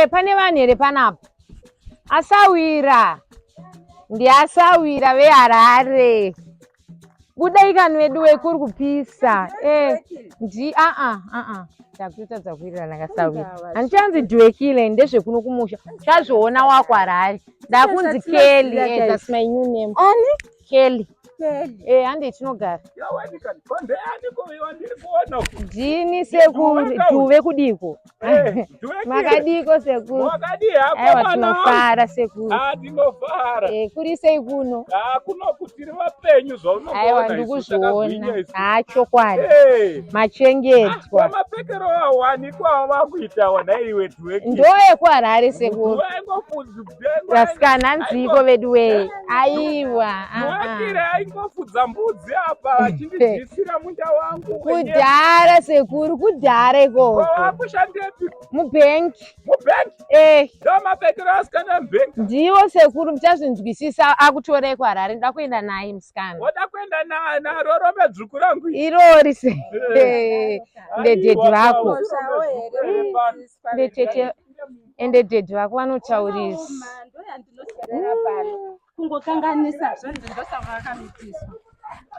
pane vanhu here panapa asawira ndiasawira veHarare budai kanhu wedu wekuri kupisa takutotadza kuwirirana kasawira handichanzi dhiwekile ndezvekuno kumusha chazvoona wako Harare ndakunzi Kelly that's my new name Kelly hande tinogara ndini sekuru tuve kudiko makadiko sekuru aiwa tinofara sekuru kuri sei kuno aiwa ndikuzviona chokwadi machengetwa ndoyekuHarare sekuru vasikana nziko vedu wei aiwa kudhara sekuru kudhara ikoko mubhenki ndiwo sekuru muchazvinzwisisa akutorei kuHarare ndoda kuenda naye musikana irori se ndedhedhi vako ende dhedhi vako vanotaurisa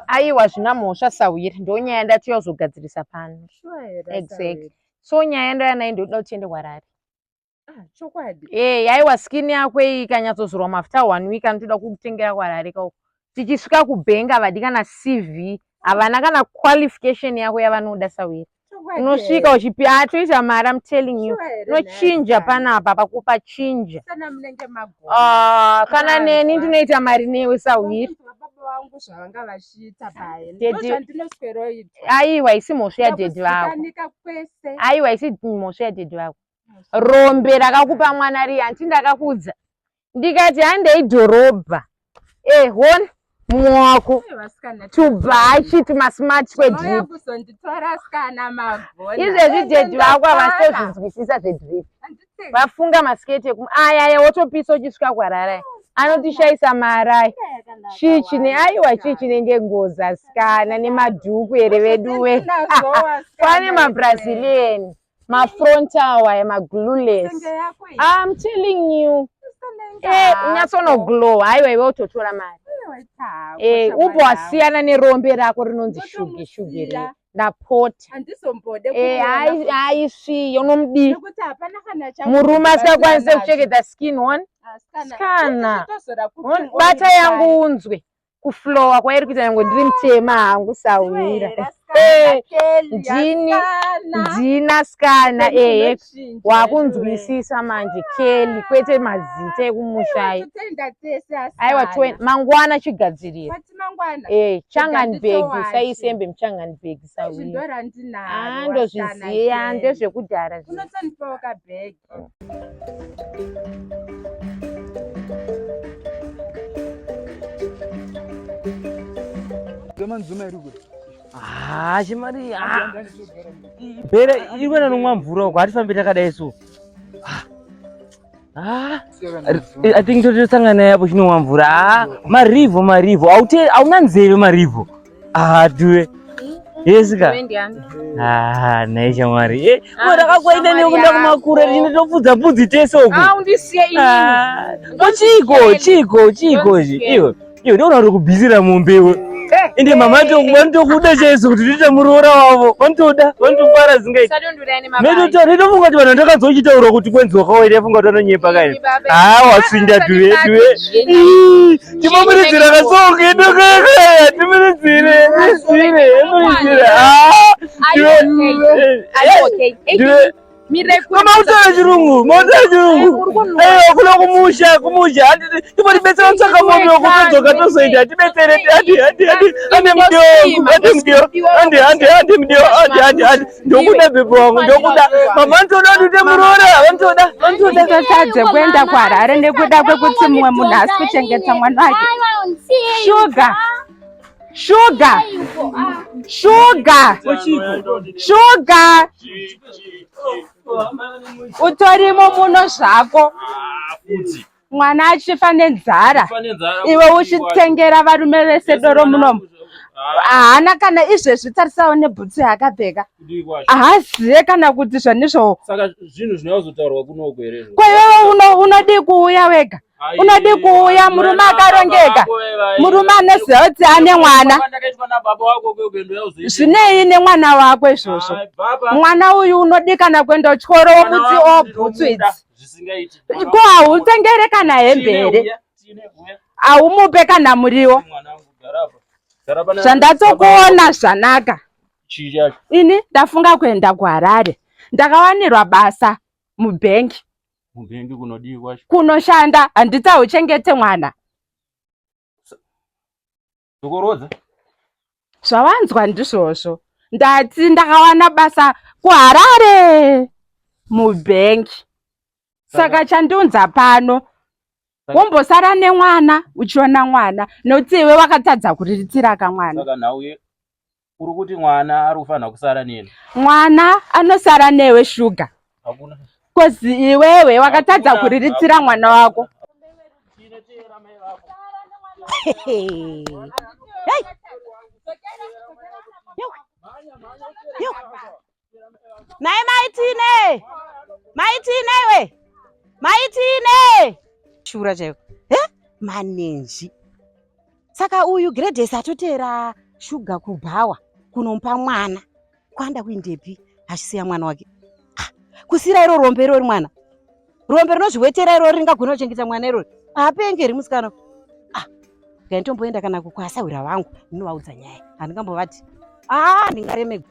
aiwa zvina mhosva sawira ndonyaya ndati yozogadzirisa pano exactly so nyaya ndoyanayi ndoda kuti tiende kuHarare aiwa skini yako ikanyatsozorwa mafuta 1 week anotoda kukutengera kuHarare kauko tichisvika kubhengi havadi kana CV havana kana qualification yako yavanoda sawira unosvika uchipiwa toita mari I'm telling you unochinja panapa pakupachinja kana neni ndinoita mari newe sawira aiwa isi mhosva yadhedhi vako aiwa isi mhosva yadhedhi vako rombe rakakupa mwana riya handiti ndakakudza ndikati handei dhorobha honi muwako tubhachi tumasmart kwedrip izvezvi dhedhi vako havasitozvinzwisisa zvedrip vafunga masiketi aya wotopisa uchisvika kuHarare anotishayisa mari chichi aiwa chichi nenge ngozi asikana nemadhuku here veduwe kwane mabrazilian mafrontal maglueless I'm telling you unyatsonoglow aiwa iwe utotora mari ubva wasiyana nerombe rako rinonzi shuge ndapota haisvi unomudi murume asikakwanise kuchengeta skin one sikana bata yangu unzwe kuflowa kwairi kuita yangu ndiri mutema hangu sawira ndina skana wakunzwisisa manje Kelly kwete mazita ekumushayi aiwa mangwana chigadzirira Changanbeg saisembe muChanganbeg sawira ndozviziya ndezvekudhara chimari bhera irikuenda nomwa mvura uko hatifambi takadai so I think totosangana yapo chinomwa mvura marivho hauna nzeve marivho tuwe yesika nai shamwari ndakakwaita nekunda kumakura tichindotofudza mbudzi tese uku chiko iwe ndoona uri kubhisira mombewe ende mama vanotokuda chaiso kuti tiite muroora wavo vanotofara zingaiti ndotofunga kuti vanhu ndakazochitaura kuti kwenzi wakawaita yafunga kuti vanonyepa kaini wasvinda duve timamuridzira kasoukedokaa timuridzire mautaura chirungu kuna kumusha timotibetsera kutsvaka mombe wekutodzoka tozoita tibetsere ande mudio ndokuda bhebho wangu ndokuda mama vanotoda kuti uite muroora vanotoda tadze kuenda kuHarare nekuda kwekuti mumwe munhu asi kuchengeta mwana wake sugar utorimo muno zvako mwana achifa nenzara iwe uchitengera varume vese doro munomu haana kana izvezvi tarisawo nebhutsu yaakapfeka haazive kana kuti zvanizvo saka zvinhu zvinozotaurwa kunoko here kwewewe unodi kuuya wega unodi kuuya murume akarongeka murume anoziva kuti ane mwana zvinei nemwana wako izvozvo mwana uyu unodi kana kuenda kutyoro womuti obhutsu idzi ko hautengere kana hembe here haumupe kana muriwo zvandatokuona zvanaka ini ndafunga kuenda kuHarare ndakawanirwa basa mubhengi kunoshanda handiti hauchengete mwana zvawanzwa ndizvozvo ndati ndakawana basa kuHarare mubhengi saka chandiunza pano wombosara nemwana uchiona mwana nokuti iwe wakatadza kuriritira kamwana saka nhauye uri kuti mwana ari kufanira kusara neni mwana anosara newe shuga kozi iwewe wakatadza kuriritira mwana wako naye maitine shura chaivo manenji saka uyu Gradesi atotera shuga kubhawa kunomupa mwana kwanda kuindepi achisiya mwana wake kusira iro rombe irori mwana rombe rinozviwetera irori ringagona kuchengeta mwana irori apengeri musikana nganditomboenda kana kukwasahwira vangu ndinovaudza nyaya handingambovati ndingaremegwa